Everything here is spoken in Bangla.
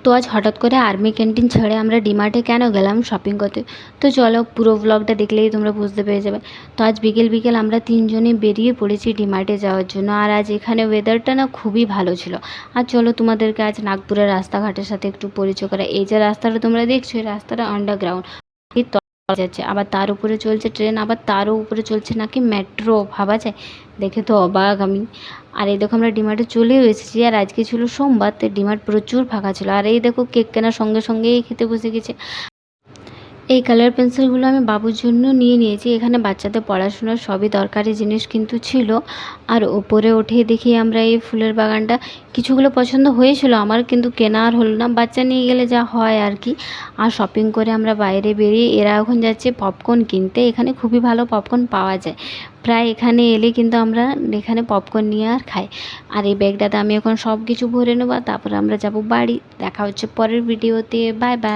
তো আজ হঠাৎ করে আর্মি ক্যান্টিন ছেড়ে আমরা ডিমার্টে কেন গেলাম শপিং করতে, তো চলো পুরো ব্লগটা দেখলেই তোমরা বুঝতে পেরে যাবে। তো আজ বিকেল বিকেল আমরা তিনজনে বেরিয়ে পড়েছি ডিমার্টে যাওয়ার জন্য। আর আজ এখানে ওয়েদারটা না খুবই ভালো ছিল। আর চলো তোমাদেরকে আজ নাগপুরের রাস্তাঘাটের সাথে একটু পরিচয় করা। এই যে রাস্তাটা তোমরা দেখছো, এই রাস্তাটা আন্ডারগ্রাউন্ড যাচ্ছে, আবার তার উপরে চলছে ট্রেন, আবার তারও উপরে চলছে নাকি মেট্রো। ভাবা যায়, দেখে তো অবাক আমি। আর এই দেখো আমরা ডিমার্টে চলেও এসেছি। আর আজকে ছিল সোমবার, তো ডিমার্ট প্রচুর ফাঁকা ছিল। আর এই দেখো কেক কেনার সঙ্গে সঙ্গেই খেতে বসে গেছে। এই কালার পেন্সিলগুলো আমি বাবুর জন্য নিয়ে নিয়েছি। এখানে বাচ্চাদের পড়াশোনার সবই দরকারি জিনিস কিন্তু ছিল। আর ওপরে উঠে দেখি আমরা এই ফুলের বাগানটা, কিছুগুলো পছন্দ হয়েছিল আমার, কিন্তু কেনা আর হলো না, বাচ্চা নিয়ে গেলে যা হয় আর কি। আর শপিং করে আমরা বাইরে বেরিয়ে এরা এখন যাচ্ছে পপকর্ন কিনতে। এখানে খুবই ভালো পপকর্ন পাওয়া যায়, প্রায় এখানে এলে কিন্তু আমরা এখানে পপকর্ন নিয়ে আর খাই। আর এই ব্যাগটাতে আমি এখন সব কিছু ভরে নেবো, তারপরে আমরা যাব বাড়ি। দেখা হচ্ছে পরের ভিডিওতে, বাই বাই।